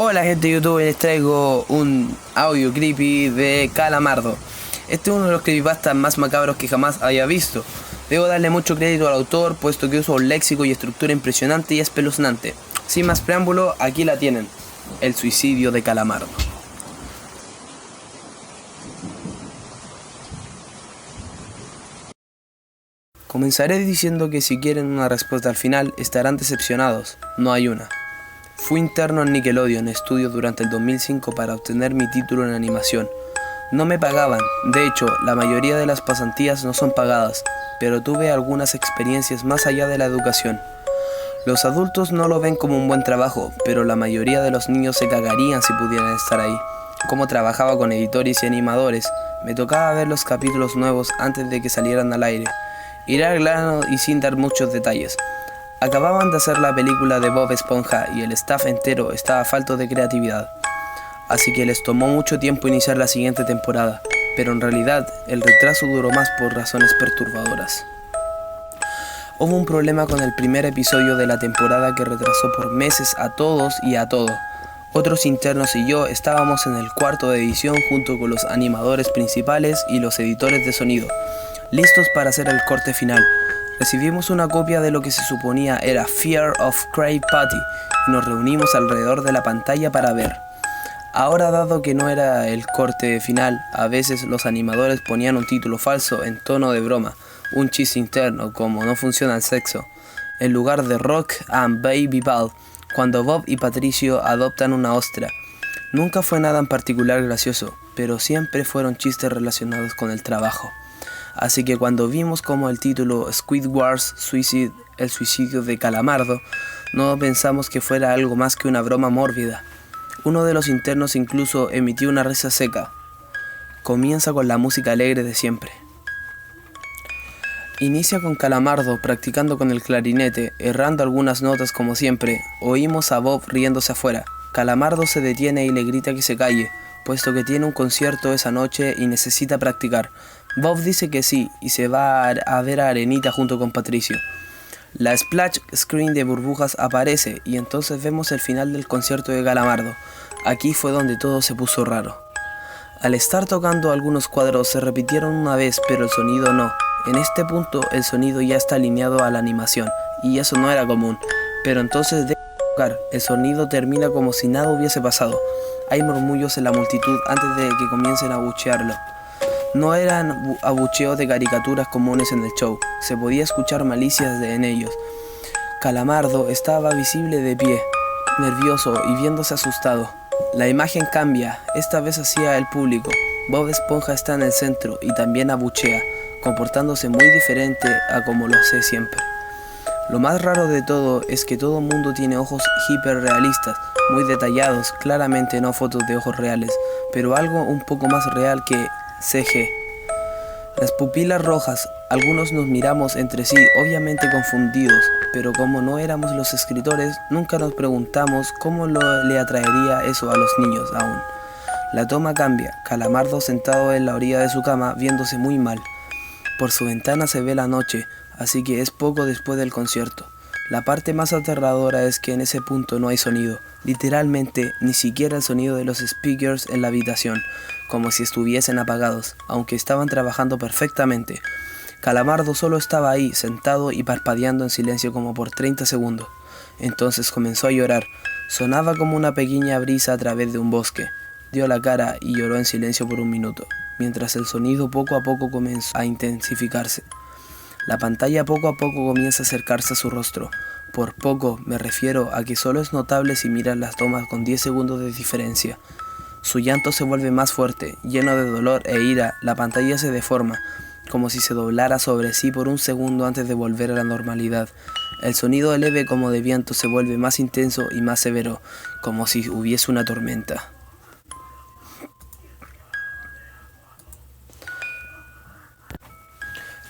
Hola gente de YouTube, les traigo un audio creepy de Calamardo. Este es uno de los creepypastas más macabros que jamás haya visto. Debo darle mucho crédito al autor, puesto que usa un léxico y estructura impresionante y espeluznante. Sin más preámbulo, aquí la tienen: el suicidio de Calamardo. Comenzaré diciendo que si quieren una respuesta al final, estarán decepcionados. No hay una. Fui interno en Nickelodeon Studios durante el 2005 para obtener mi título en animación. No me pagaban, de hecho, la mayoría de las pasantías no son pagadas, pero tuve algunas experiencias más allá de la educación. Los adultos no lo ven como un buen trabajo, pero la mayoría de los niños se cagarían si pudieran estar ahí. Como trabajaba con editores y animadores, me tocaba ver los capítulos nuevos antes de que salieran al aire. Ir al grano y sin dar muchos detalles. Acababan de hacer la película de Bob Esponja y el staff entero estaba falto de creatividad. Así que les tomó mucho tiempo iniciar la siguiente temporada, pero en realidad el retraso duró más por razones perturbadoras. Hubo un problema con el primer episodio de la temporada que retrasó por meses a todos y a todo. Otros internos y yo estábamos en el cuarto de edición junto con los animadores principales y los editores de sonido, listos para hacer el corte final. Recibimos una copia de lo que se suponía era Fear of Cray Patty y nos reunimos alrededor de la pantalla para ver. Ahora, dado que no era el corte final, a veces los animadores ponían un título falso en tono de broma, un chiste interno como "no funciona el sexo", en lugar de Rock and Baby Ball, cuando Bob y Patricio adoptan una ostra. Nunca fue nada en particular gracioso, pero siempre fueron chistes relacionados con el trabajo. Así que cuando vimos como el título Squidward's Suicide, el suicidio de Calamardo, no pensamos que fuera algo más que una broma mórbida. Uno de los internos incluso emitió una risa seca. Comienza con la música alegre de siempre. Inicia con Calamardo practicando con el clarinete, errando algunas notas como siempre. Oímos a Bob riéndose afuera. Calamardo se detiene y le grita que se calle, puesto que tiene un concierto esa noche y necesita practicar. Bob dice que sí y se va a ver a Arenita junto con Patricio. La splash screen de burbujas aparece y entonces vemos el final del concierto de Calamardo. Aquí fue donde todo se puso raro. Al estar tocando, algunos cuadros se repitieron una vez, pero el sonido no. En este punto el sonido ya está alineado a la animación y eso no era común. Pero entonces de tocar, el sonido termina como si nada hubiese pasado. Hay murmullos en la multitud antes de que comiencen a abuchearlo. No eran abucheos de caricaturas comunes en el show, se podía escuchar malicias en ellos. Calamardo estaba visible de pie, nervioso y viéndose asustado. La imagen cambia, esta vez hacia el público. Bob Esponja está en el centro y también abuchea, comportándose muy diferente a como lo hace siempre. Lo más raro de todo es que todo mundo tiene ojos hiperrealistas, muy detallados, claramente no fotos de ojos reales, pero algo un poco más real que CG. Las pupilas rojas, algunos nos miramos entre sí, obviamente confundidos, pero como no éramos los escritores, nunca nos preguntamos cómo le atraería eso a los niños aún. La toma cambia, Calamardo sentado en la orilla de su cama, viéndose muy mal. Por su ventana se ve la noche, así que es poco después del concierto. La parte más aterradora es que en ese punto no hay sonido, literalmente ni siquiera el sonido de los speakers en la habitación, como si estuviesen apagados, aunque estaban trabajando perfectamente. Calamardo solo estaba ahí, sentado y parpadeando en silencio como por 30 segundos. Entonces comenzó a llorar, sonaba como una pequeña brisa a través de un bosque. Dio la cara y lloró en silencio por un minuto, mientras el sonido poco a poco comenzó a intensificarse. La pantalla poco a poco comienza a acercarse a su rostro. Por poco me refiero a que solo es notable si miras las tomas con 10 segundos de diferencia. Su llanto se vuelve más fuerte, lleno de dolor e ira. La pantalla se deforma, como si se doblara sobre sí por un segundo antes de volver a la normalidad. El sonido leve como de viento se vuelve más intenso y más severo, como si hubiese una tormenta.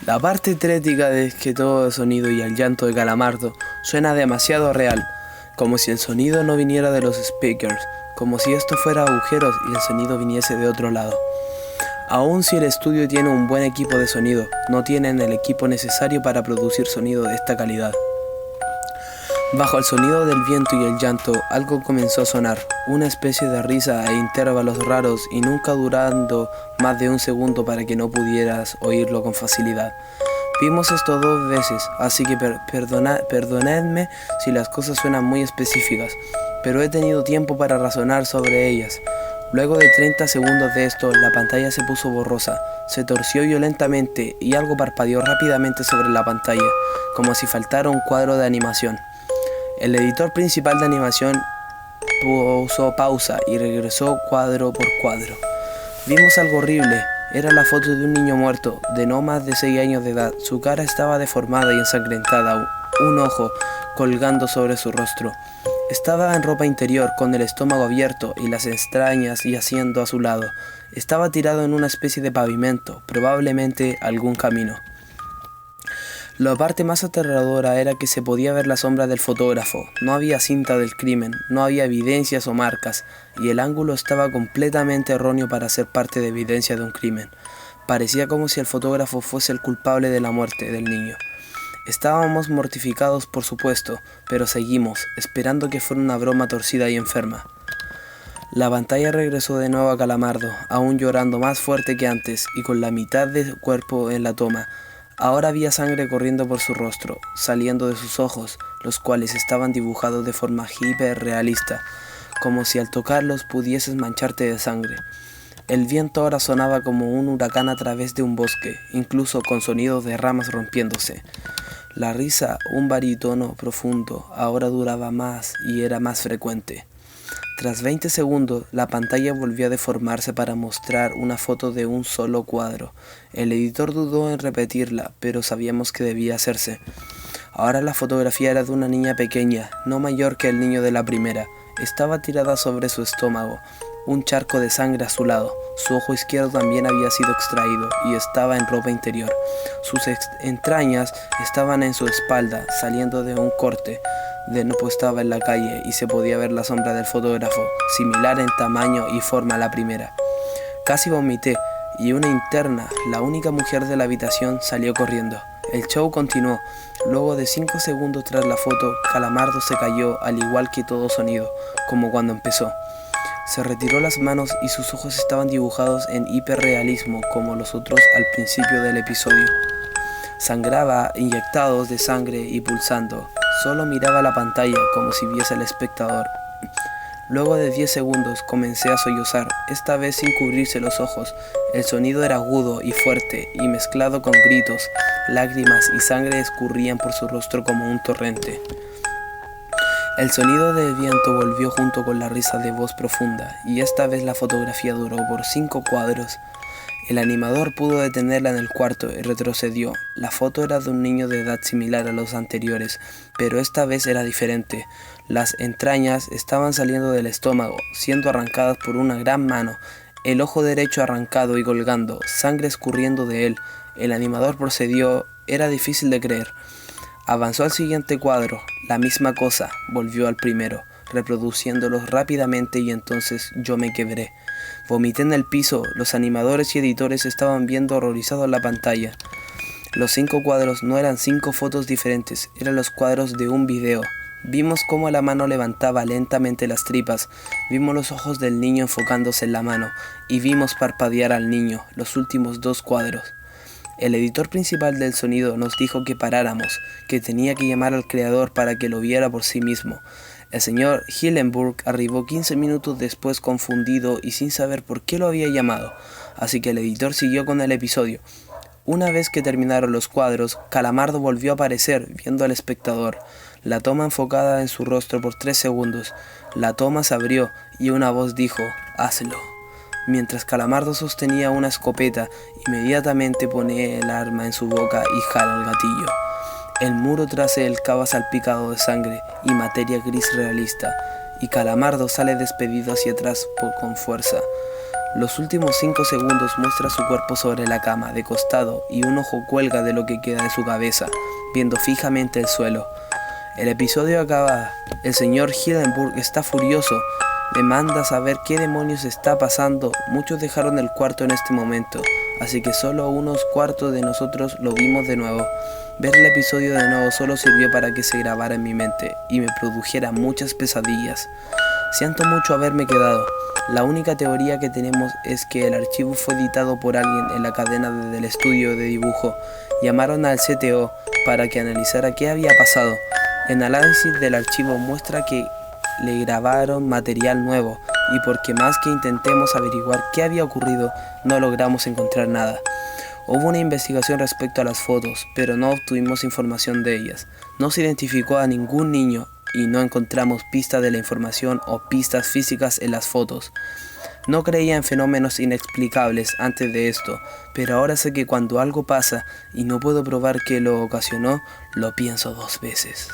La parte tétrica es que todo el sonido y el llanto de Calamardo suena demasiado real, como si el sonido no viniera de los speakers, como si esto fuera agujeros y el sonido viniese de otro lado. Aun si el estudio tiene un buen equipo de sonido, no tienen el equipo necesario para producir sonido de esta calidad. Bajo el sonido del viento y el llanto, algo comenzó a sonar, una especie de risa a intervalos raros y nunca durando más de un segundo para que no pudieras oírlo con facilidad. Vimos esto 2 veces, así que perdonadme si las cosas suenan muy específicas, pero he tenido tiempo para razonar sobre ellas. Luego de 30 segundos de esto, la pantalla se puso borrosa, se torció violentamente y algo parpadeó rápidamente sobre la pantalla, como si faltara un cuadro de animación. El editor principal de animación puso pausa y regresó cuadro por cuadro. Vimos algo horrible. Era la foto de un niño muerto, de no más de 6 años de edad. Su cara estaba deformada y ensangrentada, un ojo colgando sobre su rostro. Estaba en ropa interior, con el estómago abierto y las entrañas yaciendo a su lado. Estaba tirado en una especie de pavimento, probablemente algún camino. La parte más aterradora era que se podía ver la sombra del fotógrafo. No había cinta del crimen, no había evidencias o marcas, y el ángulo estaba completamente erróneo para ser parte de evidencia de un crimen. Parecía como si el fotógrafo fuese el culpable de la muerte del niño. Estábamos mortificados, por supuesto, pero seguimos, esperando que fuera una broma torcida y enferma. La pantalla regresó de nuevo a Calamardo, aún llorando más fuerte que antes y con la mitad del cuerpo en la toma. Ahora había sangre corriendo por su rostro, saliendo de sus ojos, los cuales estaban dibujados de forma hiperrealista, como si al tocarlos pudieses mancharte de sangre. El viento ahora sonaba como un huracán a través de un bosque, incluso con sonidos de ramas rompiéndose. La risa, un barítono profundo, ahora duraba más y era más frecuente. Tras 20 segundos, la pantalla volvió a deformarse para mostrar una foto de un solo cuadro. El editor dudó en repetirla, pero sabíamos que debía hacerse. Ahora la fotografía era de una niña pequeña, no mayor que el niño de la primera. Estaba tirada sobre su estómago, un charco de sangre a su lado. Su ojo izquierdo también había sido extraído y estaba en ropa interior. Sus entrañas estaban en su espalda, saliendo de un corte. Pues estaba en la calle y se podía ver la sombra del fotógrafo, similar en tamaño y forma a la primera. Casi vomité y una interna, la única mujer de la habitación, salió corriendo. El show continuó. Luego de 5 segundos tras la foto, Calamardo se cayó al igual que todo sonido, como cuando empezó. Se retiró las manos y sus ojos estaban dibujados en hiperrealismo como los otros al principio del episodio. Sangraba, inyectados de sangre y pulsando. Solo miraba la pantalla como si viese al espectador. Luego de 10 segundos comencé a sollozar, esta vez sin cubrirse los ojos. El sonido era agudo y fuerte y mezclado con gritos, lágrimas y sangre escurrían por su rostro como un torrente. El sonido del viento volvió junto con la risa de voz profunda y esta vez la fotografía duró por 5 cuadros. El animador pudo detenerla en el cuarto y retrocedió. La foto era de un niño de edad similar a los anteriores, pero esta vez era diferente. Las entrañas estaban saliendo del estómago, siendo arrancadas por una gran mano, el ojo derecho arrancado y colgando, sangre escurriendo de él. El animador procedió, era difícil de creer. Avanzó al siguiente cuadro, la misma cosa, volvió al primero, reproduciéndolos rápidamente y entonces yo me quebré. Vomité en el piso, los animadores y editores estaban viendo horrorizados la pantalla. Los 5 cuadros no eran 5 fotos diferentes, eran los cuadros de un video. Vimos cómo la mano levantaba lentamente las tripas, vimos los ojos del niño enfocándose en la mano y vimos parpadear al niño, los últimos 2 cuadros. El editor principal del sonido nos dijo que paráramos, que tenía que llamar al creador para que lo viera por sí mismo. El señor Hillenburg arribó 15 minutos después confundido y sin saber por qué lo había llamado, así que el editor siguió con el episodio. Una vez que terminaron los cuadros, Calamardo volvió a aparecer, viendo al espectador. La toma enfocada en su rostro por 3 segundos. La toma se abrió y una voz dijo, «Hazlo». Mientras Calamardo sostenía una escopeta, inmediatamente pone el arma en su boca y jala el gatillo. El muro tras él cava salpicado de sangre y materia gris realista, y Calamardo sale despedido hacia atrás con fuerza. Los últimos 5 segundos muestra su cuerpo sobre la cama, de costado, y un ojo cuelga de lo que queda de su cabeza, viendo fijamente el suelo. El episodio acaba. El señor Hillenburg está furioso. Demanda saber qué demonios está pasando. Muchos dejaron el cuarto en este momento, así que solo unos cuartos de nosotros lo vimos de nuevo. Ver el episodio de nuevo solo sirvió para que se grabara en mi mente y me produjera muchas pesadillas. Siento mucho haberme quedado. La única teoría que tenemos es que el archivo fue editado por alguien en la cadena del estudio de dibujo. Llamaron al CTO para que analizara qué había pasado. El análisis del archivo muestra que le grabaron material nuevo y porque más que intentemos averiguar qué había ocurrido, no logramos encontrar nada. Hubo una investigación respecto a las fotos, pero no obtuvimos información de ellas. No se identificó a ningún niño y no encontramos pistas de la información o pistas físicas en las fotos. No creía en fenómenos inexplicables antes de esto, pero ahora sé que cuando algo pasa y no puedo probar qué lo ocasionó, lo pienso 2 veces.